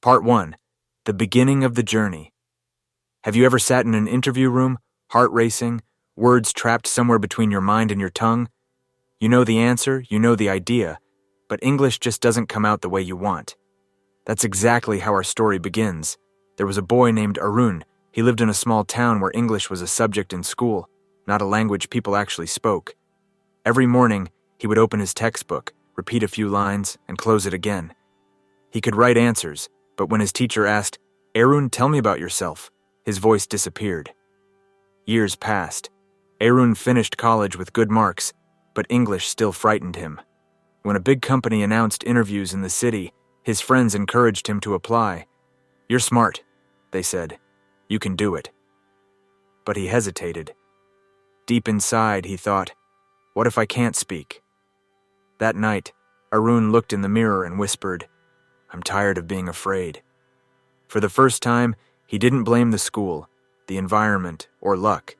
Part 1. The beginning of the journey. Have you ever sat in an interview room, heart racing, words trapped somewhere between your mind and your tongue? You know the answer, you know the idea, but English just doesn't come out the way you want. That's exactly how our story begins. There was a boy named Arun. He lived in a small town where English was a subject in school, not a language people actually spoke. Every morning, he would open his textbook, repeat a few lines, and close it again. He could write answers, but when his teacher asked, "Arun, tell me about yourself," his voice disappeared. Years passed. Arun finished college with good marks, but English still frightened him. When a big company announced interviews in the city, his friends encouraged him to apply. "You're smart," they said. "You can do it." But he hesitated. Deep inside, he thought, "What if I can't speak?" That night, Arun looked in the mirror and whispered, "I'm tired of being afraid." For the first time, he didn't blame the school, the environment, or luck.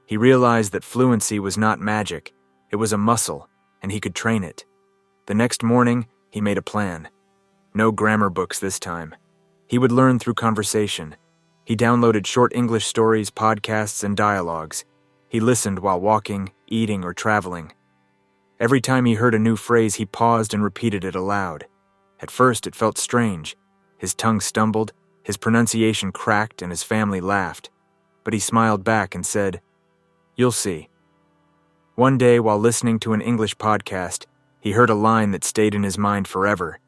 He realized that fluency was not magic, it was a muscle, and he could train it. The next morning, he made a plan. No grammar books this time. He would learn through conversation. He downloaded short English stories, podcasts, and dialogues. He listened while walking, eating, or traveling. Every time he heard a new phrase, he paused and repeated it aloud. At first, it felt strange. His tongue stumbled, his pronunciation cracked, and his family laughed. But he smiled back and said, "You'll see." One day, while listening to an English podcast, he heard a line that stayed in his mind forever.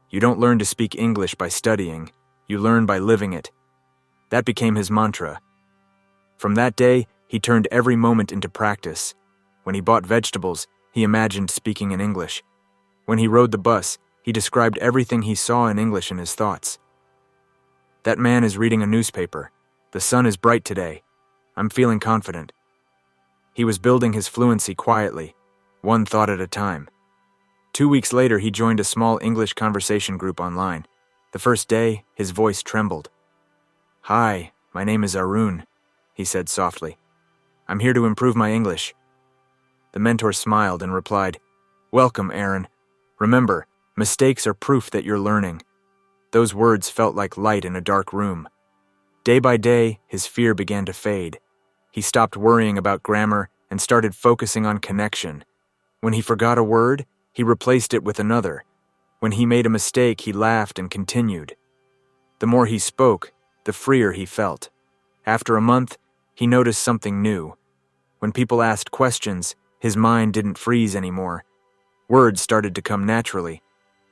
"You don't learn to speak English by studying, you learn by living it." That became his mantra. From that day, he turned every moment into practice. When he bought vegetables, he imagined speaking in English. When he rode the bus, he described everything he saw in English in his thoughts. "That man is reading a newspaper. The sun is bright today. I'm feeling confident." He was building his fluency quietly, one thought at a time. 2 weeks later, he joined a small English conversation group online. The first day, his voice trembled. "Hi, my name is Arun," he said softly. "I'm here to improve my English." The mentor smiled and replied, "Welcome, Arun. Remember, mistakes are proof that you're learning." Those words felt like light in a dark room. Day by day, his fear began to fade. He stopped worrying about grammar and started focusing on connection. When he forgot a word, he replaced it with another. When he made a mistake, he laughed and continued. The more he spoke, the freer he felt. After a month, he noticed something new. When people asked questions, his mind didn't freeze anymore. Words started to come naturally.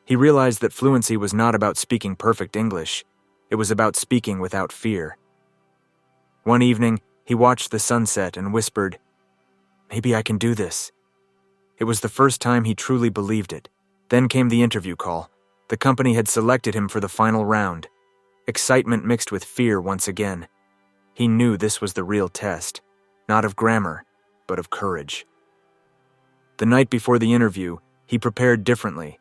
He realized that fluency was not about speaking perfect English. It was about speaking without fear. One evening, he watched the sunset and whispered, "Maybe I can do this." It was the first time he truly believed it. Then came the interview call. The company had selected him for the final round. Excitement mixed with fear once again. He knew this was the real test, not of grammar, but of courage. The night before the interview, he prepared differently.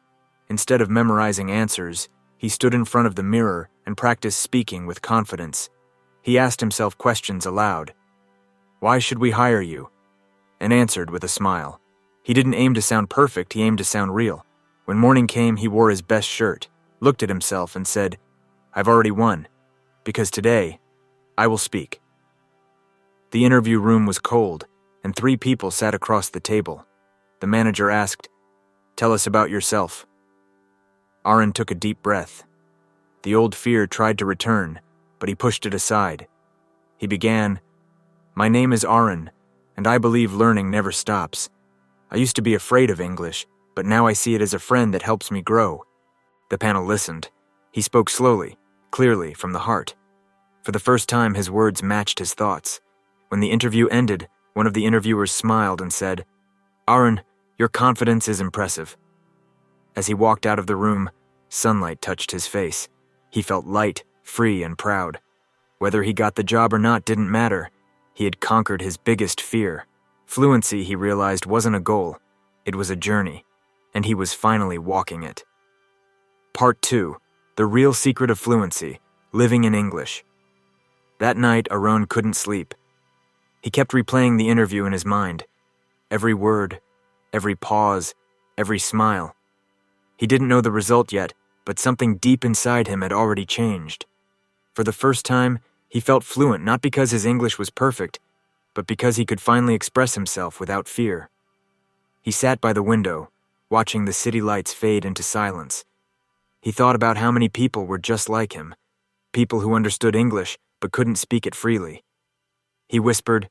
Instead of memorizing answers, he stood in front of the mirror and practiced speaking with confidence. He asked himself questions aloud. "Why should we hire you?" And answered with a smile. He didn't aim to sound perfect, he aimed to sound real. When morning came, he wore his best shirt, looked at himself and said, "I've already won, because today, I will speak." The interview room was cold, and 3 people sat across the table. The manager asked, "Tell us about yourself." Arun took a deep breath. The old fear tried to return, but he pushed it aside. He began, "My name is Arun, and I believe learning never stops. I used to be afraid of English, but now I see it as a friend that helps me grow." The panel listened. He spoke slowly, clearly, from the heart. For the first time, his words matched his thoughts. When the interview ended, one of the interviewers smiled and said, "Arun, your confidence is impressive." As he walked out of the room, sunlight touched his face. He felt light, free, and proud. Whether he got the job or not didn't matter. He had conquered his biggest fear. Fluency, he realized, wasn't a goal. It was a journey, and he was finally walking it. Part 2. The real secret of fluency, living in English. That night, Arun couldn't sleep. He kept replaying the interview in his mind. Every word, every pause, every smile. He didn't know the result yet, but something deep inside him had already changed. For the first time, he felt fluent not because his English was perfect, but because he could finally express himself without fear. He sat by the window, watching the city lights fade into silence. He thought about how many people were just like him, people who understood English but couldn't speak it freely. He whispered,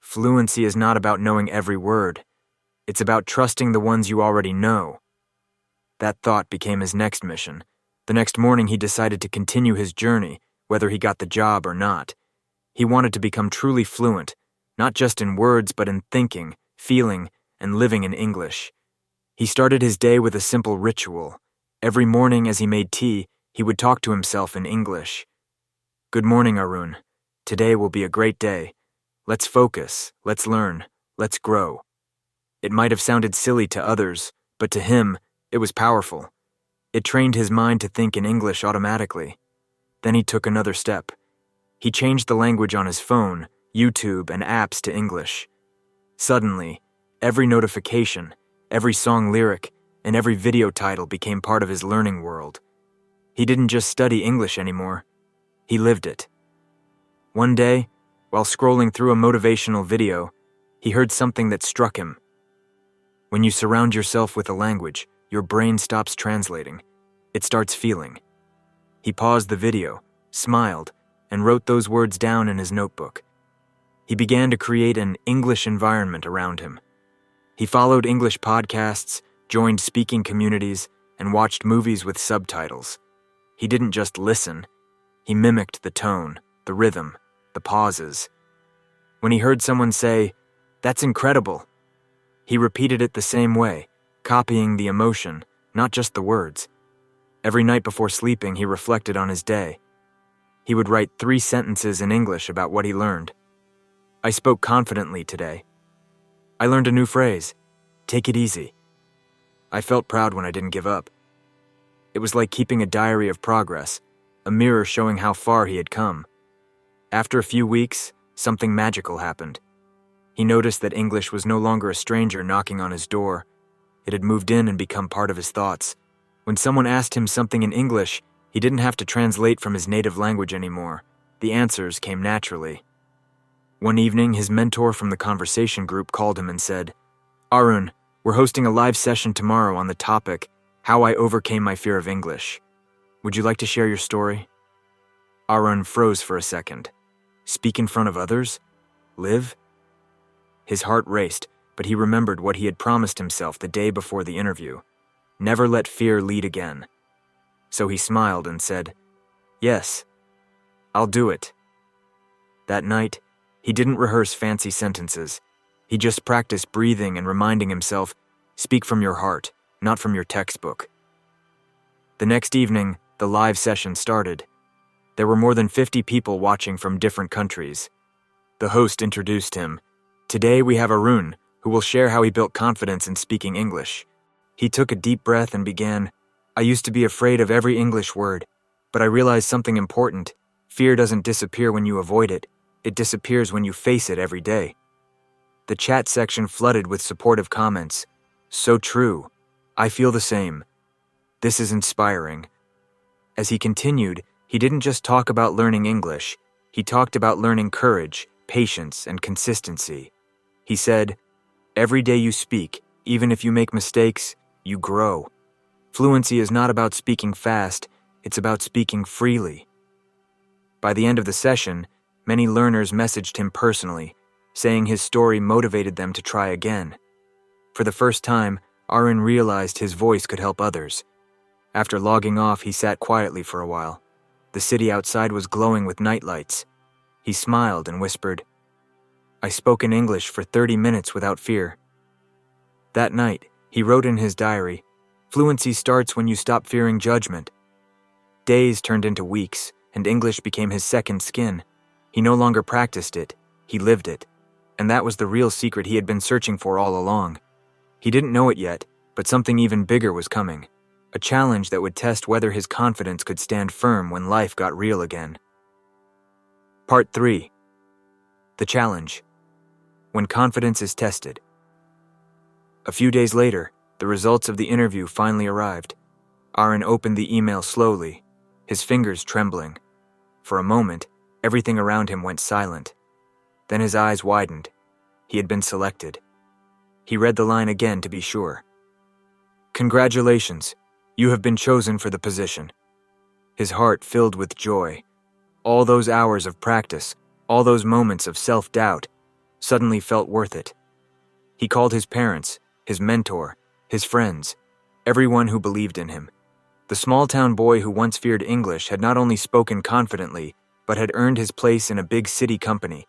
"Fluency is not about knowing every word. It's about trusting the ones you already know." That thought became his next mission. The next morning he decided to continue his journey, whether he got the job or not. He wanted to become truly fluent, not just in words but in thinking, feeling, and living in English. He started his day with a simple ritual. Every morning as he made tea, he would talk to himself in English. "Good morning, Arun. Today will be a great day. Let's focus, let's learn, let's grow." It might have sounded silly to others, but to him, it was powerful. It trained his mind to think in English automatically. Then he took another step. He changed the language on his phone, YouTube, and apps to English. Suddenly, every notification, every song lyric, and every video title became part of his learning world. He didn't just study English anymore, he lived it. One day, while scrolling through a motivational video, he heard something that struck him. When you surround yourself with a language, your brain stops translating. It starts feeling. He paused the video, smiled, and wrote those words down in his notebook. He began to create an English environment around him. He followed English podcasts, joined speaking communities, and watched movies with subtitles. He didn't just listen. He mimicked the tone, the rhythm, the pauses. When he heard someone say, "That's incredible," he repeated it the same way, copying the emotion, not just the words. Every night before sleeping, he reflected on his day. He would write 3 sentences in English about what he learned. "I spoke confidently today. I learned a new phrase. Take it easy. I felt proud when I didn't give up." It was like keeping a diary of progress, a mirror showing how far he had come. After a few weeks, something magical happened. He noticed that English was no longer a stranger knocking on his door. It had moved in and become part of his thoughts. When someone asked him something in English, he didn't have to translate from his native language anymore. The answers came naturally. One evening, his mentor from the conversation group called him and said, "Arun, we're hosting a live session tomorrow on the topic, How I Overcame My Fear of English. Would you like to share your story?" Arun froze for a second. Speak in front of others? Live? His heart raced, but he remembered what he had promised himself the day before the interview. Never let fear lead again. So he smiled and said, "Yes, I'll do it." That night, he didn't rehearse fancy sentences. He just practiced breathing and reminding himself, speak from your heart, not from your textbook. The next evening, the live session started. There were more than 50 people watching from different countries. The host introduced him. "Today we have Arun, who will share how he built confidence in speaking English." He took a deep breath and began, "I used to be afraid of every English word, but I realized something important. Fear doesn't disappear when you avoid it. It disappears when you face it every day." The chat section flooded with supportive comments. "So true. I feel the same. This is inspiring." As he continued, he didn't just talk about learning English. He talked about learning courage, patience, and consistency. He said, "Every day you speak, even if you make mistakes, you grow. Fluency is not about speaking fast, it's about speaking freely." By the end of the session, many learners messaged him personally, saying his story motivated them to try again. For the first time, Arun realized his voice could help others. After logging off, he sat quietly for a while. The city outside was glowing with nightlights. He smiled and whispered, "I spoke in English for 30 minutes without fear." That night, he wrote in his diary, "Fluency starts when you stop fearing judgment." Days turned into weeks, and English became his second skin. He no longer practiced it, he lived it. And that was the real secret he had been searching for all along. He didn't know it yet, but something even bigger was coming. A challenge that would test whether his confidence could stand firm when life got real again. Part 3. The Challenge. When confidence is tested. A few days later, the results of the interview finally arrived. Arun opened the email slowly, his fingers trembling. For a moment, everything around him went silent. Then his eyes widened. He had been selected. He read the line again to be sure. "Congratulations, you have been chosen for the position." His heart filled with joy. All those hours of practice, all those moments of self-doubt, suddenly felt worth it. He called his parents, his mentor, his friends, everyone who believed in him. The small-town boy who once feared English had not only spoken confidently, but had earned his place in a big city company.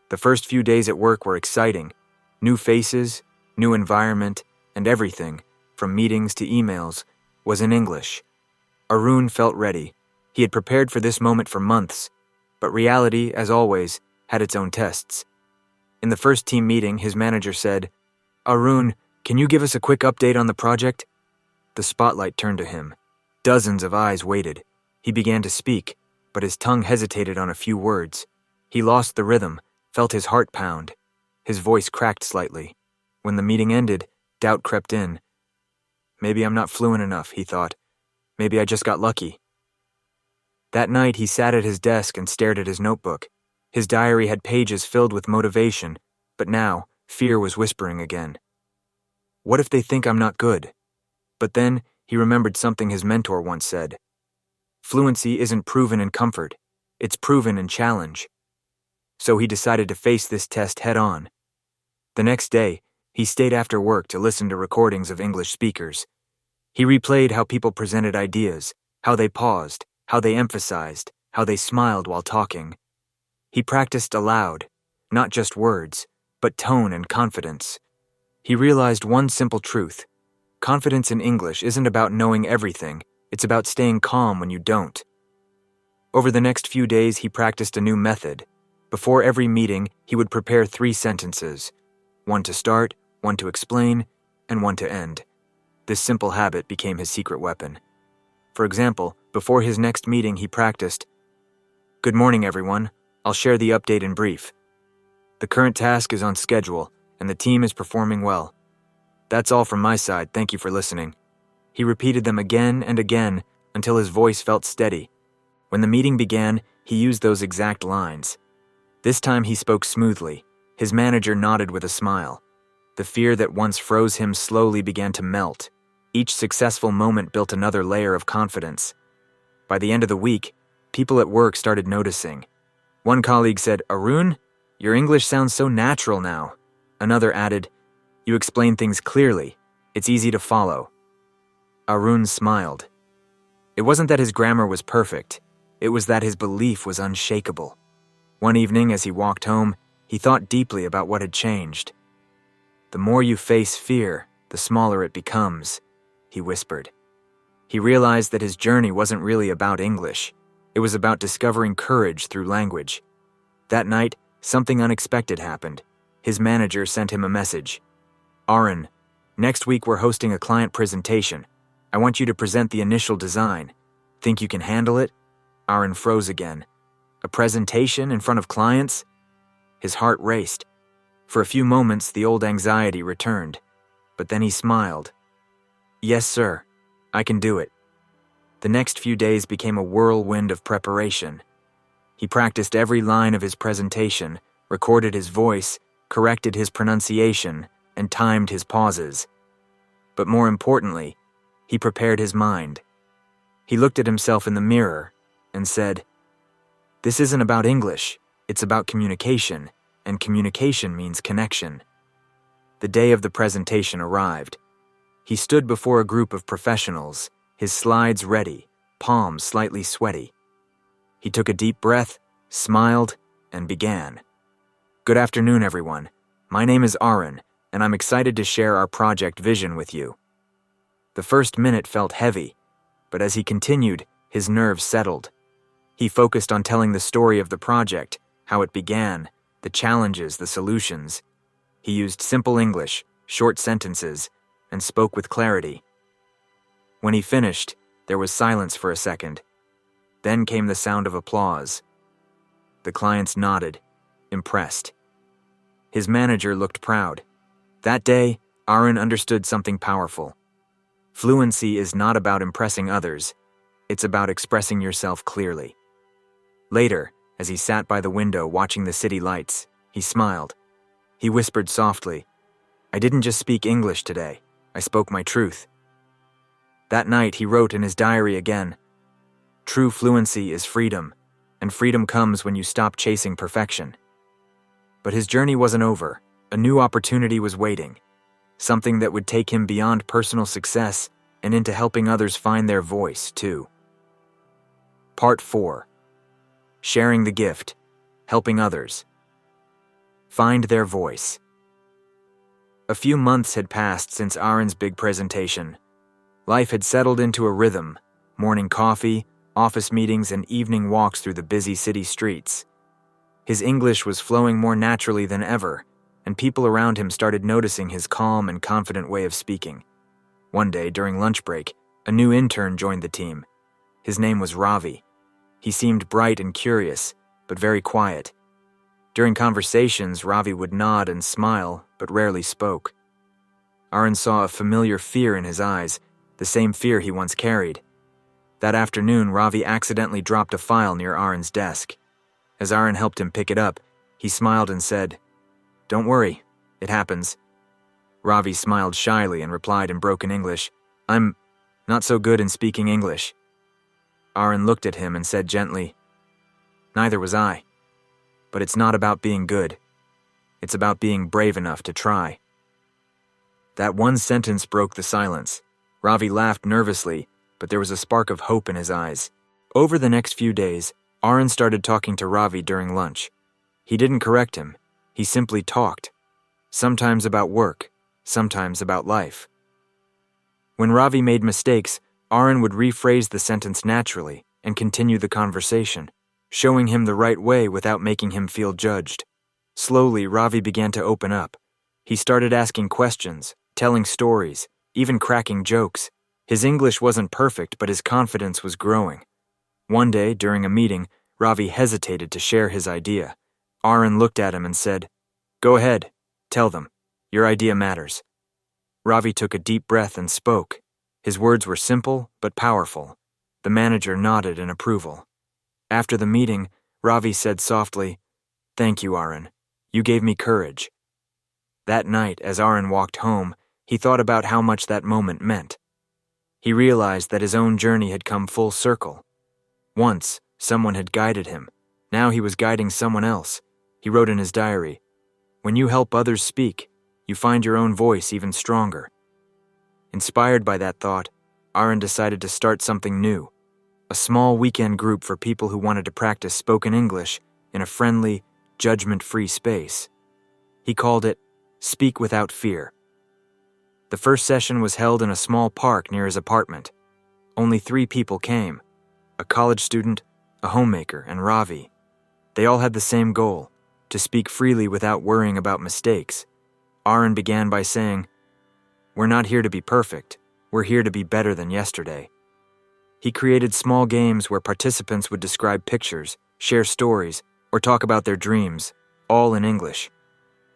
The first few days at work were exciting. New faces, new environment, and everything, from meetings to emails, was in English. Arun felt ready. He had prepared for this moment for months, but reality, as always, had its own tests. In the first team meeting, his manager said, "Arun, can you give us a quick update on the project?" The spotlight turned to him. Dozens of eyes waited. He began to speak, but his tongue hesitated on a few words. He lost the rhythm, felt his heart pound. His voice cracked slightly. When the meeting ended, doubt crept in. Maybe I'm not fluent enough, he thought. Maybe I just got lucky. That night, he sat at his desk and stared at his notebook. His diary had pages filled with motivation, but now, fear was whispering again. What if they think I'm not good? But then, he remembered something his mentor once said. Fluency isn't proven in comfort, it's proven in challenge. So he decided to face this test head on. The next day, he stayed after work to listen to recordings of English speakers. He replayed how people presented ideas, how they paused, how they emphasized, how they smiled while talking. He practiced aloud, not just words, but tone and confidence. He realized one simple truth. Confidence in English isn't about knowing everything, it's about staying calm when you don't. Over the next few days, he practiced a new method. Before every meeting, he would prepare 3 sentences. One to start, one to explain, and one to end. This simple habit became his secret weapon. For example, before his next meeting, he practiced, "Good morning, everyone. I'll share the update in brief. The current task is on schedule, and the team is performing well. That's all from my side, thank you for listening." He repeated them again and again until his voice felt steady. When the meeting began, he used those exact lines. This time he spoke smoothly. His manager nodded with a smile. The fear that once froze him slowly began to melt. Each successful moment built another layer of confidence. By the end of the week, people at work started noticing. One colleague said, "Arun, your English sounds so natural now." Another added, "You explain things clearly. It's easy to follow." Arun smiled. It wasn't that his grammar was perfect. It was that his belief was unshakable. One evening, as he walked home, he thought deeply about what had changed. "The more you face fear, the smaller it becomes," he whispered. He realized that his journey wasn't really about English. It was about discovering courage through language. That night, something unexpected happened. His manager sent him a message. "Arun, next week we're hosting a client presentation. I want you to present the initial design. Think you can handle it?" Arun froze again. A presentation in front of clients? His heart raced. For a few moments, the old anxiety returned. But then he smiled. "Yes, sir. I can do it." The next few days became a whirlwind of preparation. He practiced every line of his presentation, recorded his voice, corrected his pronunciation, and timed his pauses. But more importantly, he prepared his mind. He looked at himself in the mirror and said, "This isn't about English, it's about communication, and communication means connection." The day of the presentation arrived. He stood before a group of professionals, his slides ready, palms slightly sweaty. He took a deep breath, smiled, and began. "Good afternoon, everyone. My name is Arun, and I'm excited to share our project vision with you." The first minute felt heavy, but as he continued, his nerves settled. He focused on telling the story of the project, how it began, the challenges, the solutions. He used simple English, short sentences, and spoke with clarity. When he finished, there was silence for a second. Then came the sound of applause. The clients nodded, impressed. His manager looked proud. That day, Arun understood something powerful. Fluency is not about impressing others. It's about expressing yourself clearly. Later, as he sat by the window watching the city lights, he smiled. He whispered softly, "I didn't just speak English today. I spoke my truth." That night, he wrote in his diary again, "True fluency is freedom, and freedom comes when you stop chasing perfection." But his journey wasn't over. A new opportunity was waiting, something that would take him beyond personal success and into helping others find their voice, too. Part 4. Sharing the gift, helping others. Find their voice. A few months had passed since Arun's big presentation. Life had settled into a rhythm, morning coffee, office meetings, and evening walks through the busy city streets. His English was flowing more naturally than ever, and people around him started noticing his calm and confident way of speaking. One day, during lunch break, a new intern joined the team. His name was Ravi. He seemed bright and curious, but very quiet. During conversations, Ravi would nod and smile, but rarely spoke. Arun saw a familiar fear in his eyes, the same fear he once carried. That afternoon, Ravi accidentally dropped a file near Arun's desk. As Arun helped him pick it up, he smiled and said, "Don't worry, it happens." Ravi smiled shyly and replied in broken English, "I'm not so good in speaking English." Arun looked at him and said gently, "Neither was I. But it's not about being good. It's about being brave enough to try." That one sentence broke the silence. Ravi laughed nervously, but there was a spark of hope in his eyes. Over the next few days, Arun started talking to Ravi during lunch. He didn't correct him. He simply talked. Sometimes about work, sometimes about life. When Ravi made mistakes, Arun would rephrase the sentence naturally and continue the conversation, showing him the right way without making him feel judged. Slowly, Ravi began to open up. He started asking questions, telling stories, even cracking jokes. His English wasn't perfect, but his confidence was growing. One day, during a meeting, Ravi hesitated to share his idea. Arun looked at him and said, "Go ahead, tell them. Your idea matters." Ravi took a deep breath and spoke. His words were simple but powerful. The manager nodded in approval. After the meeting, Ravi said softly, "Thank you, Arun. You gave me courage." That night, as Arun walked home, he thought about how much that moment meant. He realized that his own journey had come full circle. Once, someone had guided him. Now he was guiding someone else. He wrote in his diary, "When you help others speak, you find your own voice even stronger." Inspired by that thought, Arun decided to start something new, a small weekend group for people who wanted to practice spoken English in a friendly, judgment-free space. He called it Speak Without Fear. The first session was held in a small park near his apartment. Only 3 people came, a college student, a homemaker, and Ravi. They all had the same goal, to speak freely without worrying about mistakes. Arun began by saying, "We're not here to be perfect. We're here to be better than yesterday." He created small games where participants would describe pictures, share stories, or talk about their dreams, all in English.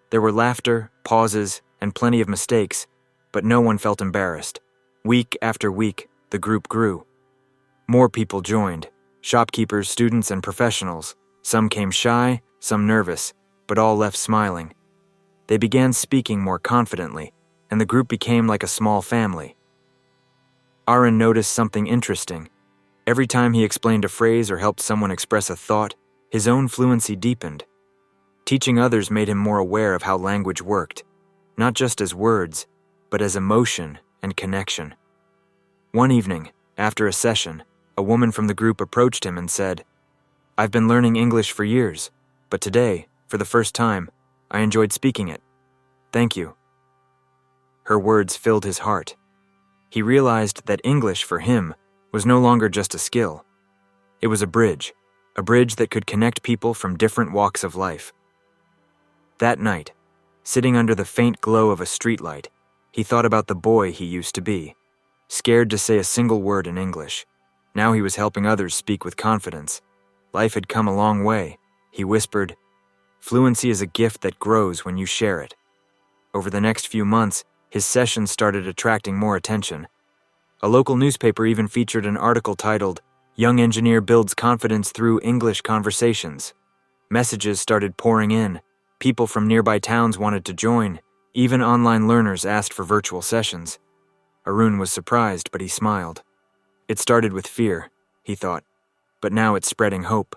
There were laughter, pauses, and plenty of mistakes, but no one felt embarrassed. Week after week, the group grew. More people joined, shopkeepers, students, and professionals. Some came shy, some nervous, but all left smiling. They began speaking more confidently, and the group became like a small family. Arun noticed something interesting. Every time he explained a phrase or helped someone express a thought, his own fluency deepened. Teaching others made him more aware of how language worked, not just as words, but as emotion and connection. One evening, after a session, a woman from the group approached him and said, "I've been learning English for years, but today, for the first time, I enjoyed speaking it. Thank you." Her words filled his heart. He realized that English for him was no longer just a skill. It was a bridge that could connect people from different walks of life. That night, sitting under the faint glow of a streetlight, he thought about the boy he used to be, scared to say a single word in English. Now he was helping others speak with confidence. Life had come a long way. He whispered, "Fluency is a gift that grows when you share it." Over the next few months, his sessions started attracting more attention. A local newspaper even featured an article titled, "Young Engineer Builds Confidence Through English Conversations." Messages started pouring in. People from nearby towns wanted to join. Even online learners asked for virtual sessions. Arun was surprised, but he smiled. It started with fear, he thought, but now it's spreading hope.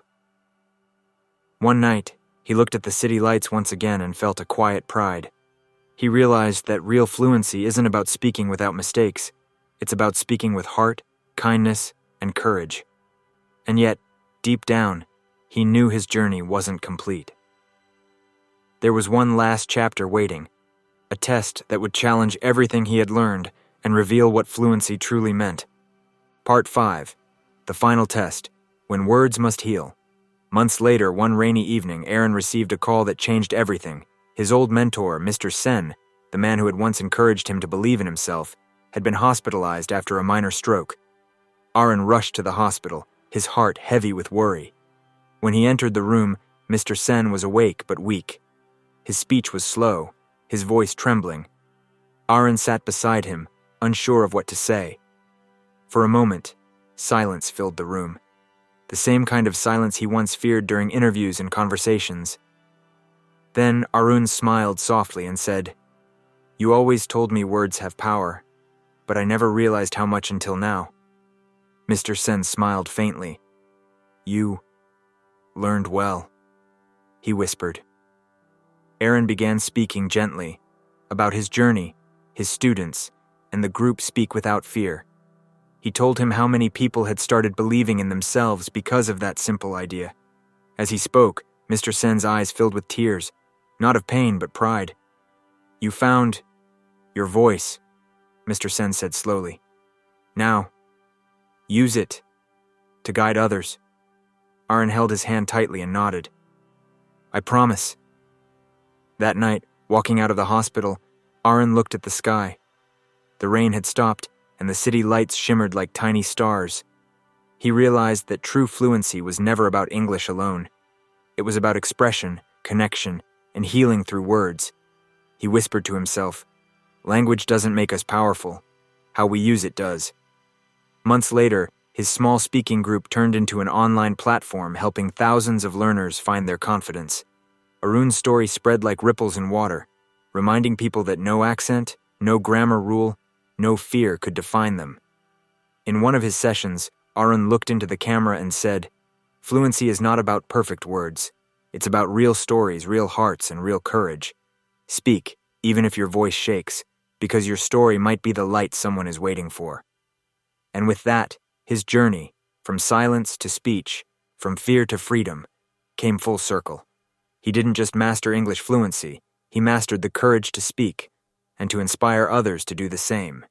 One night, he looked at the city lights once again and felt a quiet pride. He realized that real fluency isn't about speaking without mistakes. It's about speaking with heart, kindness, and courage. And yet, deep down, he knew his journey wasn't complete. There was one last chapter waiting, a test that would challenge everything he had learned and reveal what fluency truly meant. Part 5. The final test, when words must heal. Months later, one rainy evening, Arun received a call that changed everything. His old mentor, Mr. Sen, the man who had once encouraged him to believe in himself, had been hospitalized after a minor stroke. Arun rushed to the hospital, his heart heavy with worry. When he entered the room, Mr. Sen was awake but weak. His speech was slow, his voice trembling. Arun sat beside him, unsure of what to say. For a moment, silence filled the room. The same kind of silence he once feared during interviews and conversations. Then Arun smiled softly and said, "You always told me words have power, but I never realized how much until now." Mr. Sen smiled faintly. "You learned well," he whispered. Arun began speaking gently, about his journey, his students, and the group Speak Without Fear. He told him how many people had started believing in themselves because of that simple idea. As he spoke, Mr. Sen's eyes filled with tears, not of pain but pride. "You found your voice," Mr. Sen said slowly. "Now, use it to guide others." Arun held his hand tightly and nodded. "I promise." That night, walking out of the hospital, Arun looked at the sky. The rain had stopped, and the city lights shimmered like tiny stars. He realized that true fluency was never about English alone. It was about expression, connection, and healing through words. He whispered to himself, "Language doesn't make us powerful. How we use it does." Months later, his small speaking group turned into an online platform helping thousands of learners find their confidence. Arun's story spread like ripples in water, reminding people that no accent, no grammar rule, no fear could define them. In one of his sessions, Arun looked into the camera and said, "Fluency is not about perfect words. It's about real stories, real hearts, and real courage. Speak, even if your voice shakes, because your story might be the light someone is waiting for." And with that, his journey, from silence to speech, from fear to freedom, came full circle. He didn't just master English fluency, he mastered the courage to speak, and to inspire others to do the same.